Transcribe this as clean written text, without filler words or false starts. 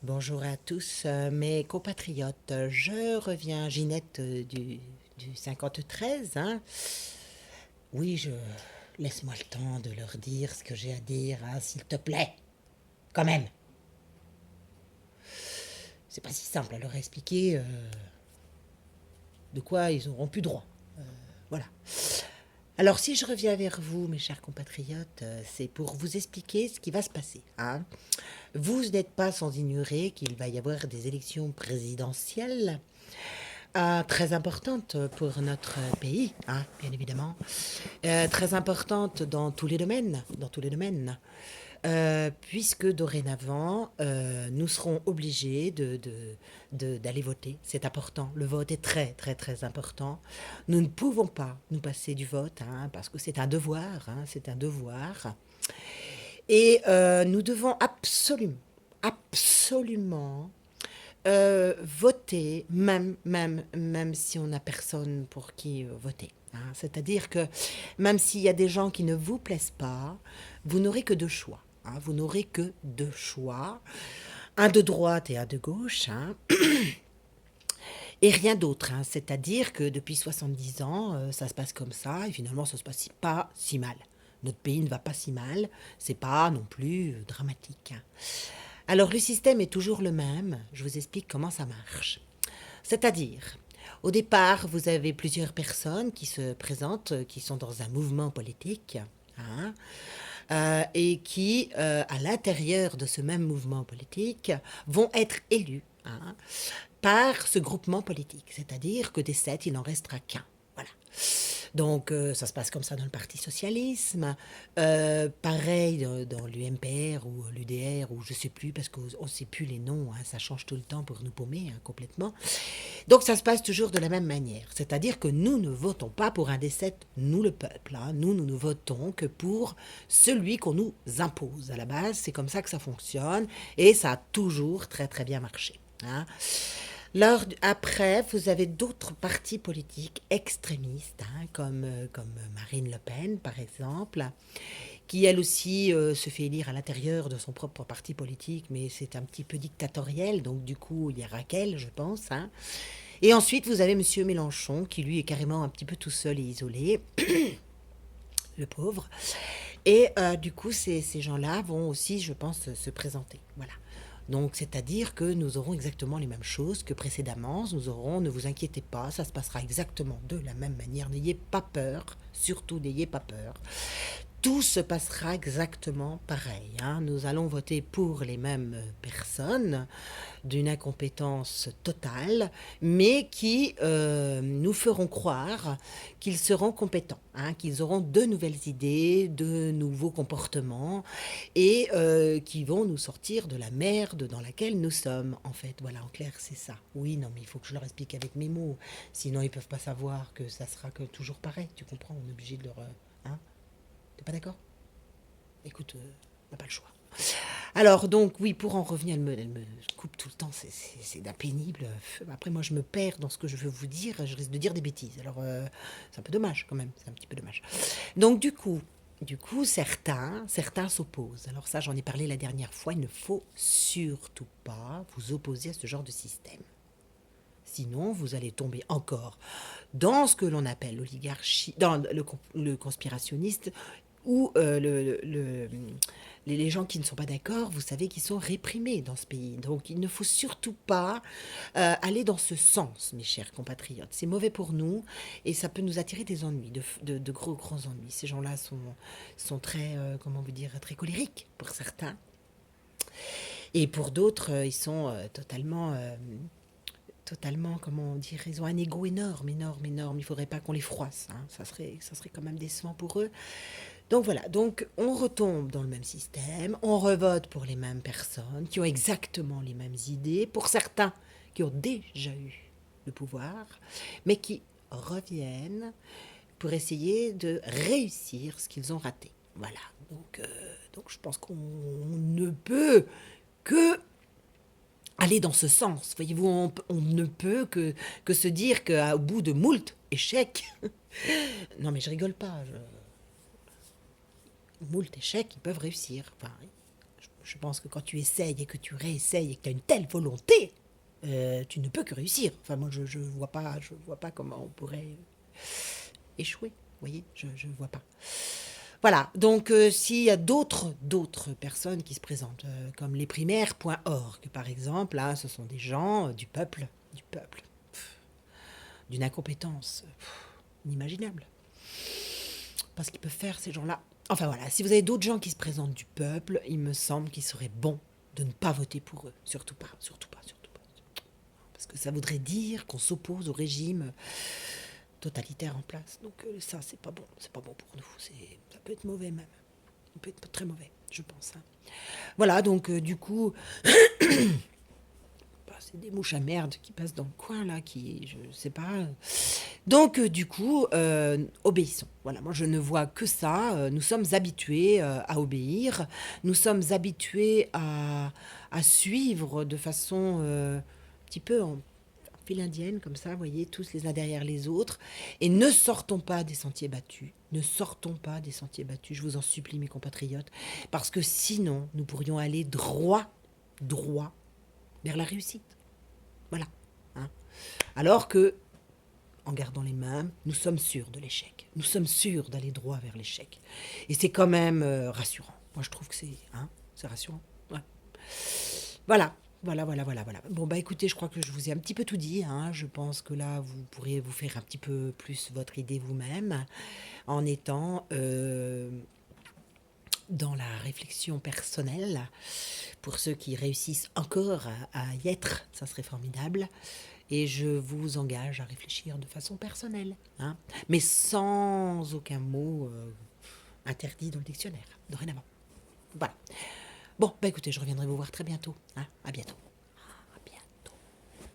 Bonjour à tous, mes compatriotes. Je reviens, Ginette du 53, hein. Oui, laisse-moi le temps de leur dire ce que j'ai à dire, hein, s'il te plaît. Quand même. C'est pas si simple à leur expliquer de quoi ils auront plus droit. Voilà. Alors, si je reviens vers vous, mes chers compatriotes, c'est pour vous expliquer ce qui va se passer, hein. Vous n'êtes pas sans ignorer qu'il va y avoir des élections présidentielles très importante pour notre pays, hein, bien évidemment. Très importante dans tous les domaines, puisque dorénavant, nous serons obligés d'aller voter. C'est important. Le vote est très, très, très important. Nous ne pouvons pas nous passer du vote, hein, parce que c'est un devoir, hein, c'est un devoir. Et nous devons absolument, absolument voter, même si on n'a personne pour qui voter, hein. C'est-à-dire que même s'il y a des gens qui ne vous plaisent pas, vous n'aurez que deux choix, hein. Vous n'aurez que deux choix, un de droite et un de gauche, hein, et rien d'autre, hein. C'est-à-dire que depuis 70 ans, ça se passe comme ça, et finalement, ça se passe pas si mal. Notre pays ne va pas si mal, c'est pas non plus dramatique, hein. Alors le système est toujours le même, je vous explique comment ça marche. C'est-à-dire, au départ, vous avez plusieurs personnes qui se présentent, qui sont dans un mouvement politique, hein, et qui, à l'intérieur de ce même mouvement politique, vont être élus, hein, par ce groupement politique. C'est-à-dire que des sept, il n'en restera qu'un. Voilà. Donc, ça se passe comme ça dans le Parti socialisme. Pareil dans l'UMPR ou l'UDR, ou je sais plus, parce qu'on ne sait plus les noms, hein, ça change tout le temps pour nous paumer, hein, complètement. Donc, ça se passe toujours de la même manière. C'est-à-dire que nous ne votons pas pour un des sept, nous le peuple, hein. Nous ne votons que pour celui qu'on nous impose. À la base, c'est comme ça que ça fonctionne, et ça a toujours très très bien marché, hein. Après, vous avez d'autres partis politiques extrémistes, hein, comme Marine Le Pen, par exemple, qui elle aussi se fait élire à l'intérieur de son propre parti politique, mais c'est un petit peu dictatoriel, donc du coup, il y a Raquel, je pense, hein. Et ensuite, vous avez Monsieur Mélenchon, qui lui est carrément un petit peu tout seul et isolé, le pauvre. Et du coup, ces gens-là vont aussi, je pense, se présenter. Voilà. Donc, c'est-à-dire que nous aurons exactement les mêmes choses que précédemment. Nous aurons, ne vous inquiétez pas, ça se passera exactement de la même manière. N'ayez pas peur, surtout n'ayez pas peur. Tout se passera exactement pareil, hein. Nous allons voter pour les mêmes personnes d'une incompétence totale, mais qui nous feront croire qu'ils seront compétents, hein, qu'ils auront de nouvelles idées, de nouveaux comportements, et qui vont nous sortir de la merde dans laquelle nous sommes, en fait. Voilà, en clair, c'est ça. Oui, non, mais il faut que je leur explique avec mes mots, sinon ils ne peuvent pas savoir que ça sera que toujours pareil, tu comprends, on est obligé de leur... hein. T'es pas d'accord? Écoute, on n'a pas le choix. Alors, donc, oui, pour en revenir, elle me coupe tout le temps, c'est d'un pénible. Après, moi, je me perds dans ce que je veux vous dire, je risque de dire des bêtises. Alors, c'est un peu dommage, quand même, c'est un petit peu dommage. Donc, du coup, certains s'opposent. Alors ça, j'en ai parlé la dernière fois, il ne faut surtout pas vous opposer à ce genre de système. Sinon, vous allez tomber encore dans ce que l'on appelle l'oligarchie, dans le conspirationniste, ou les gens qui ne sont pas d'accord, vous savez qu'ils sont réprimés dans ce pays. Donc il ne faut surtout pas aller dans ce sens, mes chers compatriotes. C'est mauvais pour nous et ça peut nous attirer des ennuis, de gros, grands ennuis. Ces gens-là sont très, comment vous dire, très colériques pour certains. Et pour d'autres, ils sont totalement, comment dire, ils ont un ego énorme, énorme, énorme. Il ne faudrait pas qu'on les froisse, hein. Ça serait quand même décevant pour eux. Donc voilà, donc on retombe dans le même système, on revote pour les mêmes personnes qui ont exactement les mêmes idées, pour certains qui ont déjà eu le pouvoir, mais qui reviennent pour essayer de réussir ce qu'ils ont raté. Voilà, donc je pense qu'on ne peut que aller dans ce sens. Voyez-vous, on ne peut que se dire qu'au bout de moult échecs, non mais je rigole pas, moult échecs, ils peuvent réussir. Enfin, je pense que quand tu essayes et que tu réessayes et que tu as une telle volonté, tu ne peux que réussir. Enfin, moi, je vois pas comment on pourrait échouer. Vous voyez, je ne vois pas. Voilà, donc s'il y a d'autres personnes qui se présentent, comme lesprimaires.org, par exemple, là, ce sont des gens du peuple, d'une incompétence inimaginable. Pas ce qu'ils peuvent faire, ces gens-là. Enfin voilà, si vous avez d'autres gens qui se présentent du peuple, il me semble qu'il serait bon de ne pas voter pour eux. Surtout pas, surtout pas, surtout pas. Parce que ça voudrait dire qu'on s'oppose au régime totalitaire en place. Donc ça, c'est pas bon pour nous. Ça peut être mauvais même. Ça peut être très mauvais, je pense. Hein. Voilà, donc du coup, bah, c'est des mouches à merde qui passent dans le coin là, qui, je sais pas. Donc du coup, obéissons. Voilà, moi je ne vois que ça. Nous sommes habitués à obéir. Nous sommes habitués à suivre de façon un petit peu en file indienne, comme ça, vous voyez, tous les uns derrière les autres. Et ne sortons pas des sentiers battus. Ne sortons pas des sentiers battus, je vous en supplie, mes compatriotes, parce que sinon, nous pourrions aller droit vers la réussite. Voilà. Hein. Alors que, en gardant les mains, nous sommes sûrs de l'échec. Nous sommes sûrs d'aller droit vers l'échec. Et c'est quand même rassurant. Moi, je trouve que c'est rassurant. Ouais. Voilà. Voilà. Bon, bah écoutez, je crois que je vous ai un petit peu tout dit. Hein. Je pense que là, vous pourriez vous faire un petit peu plus votre idée vous-même en étant dans la réflexion personnelle. Pour ceux qui réussissent encore à y être, ça serait formidable. Et je vous engage à réfléchir de façon personnelle, hein, mais sans aucun mot interdit dans le dictionnaire, dorénavant. Voilà. Bon, bah écoutez, je reviendrai vous voir très bientôt. Hein. À bientôt.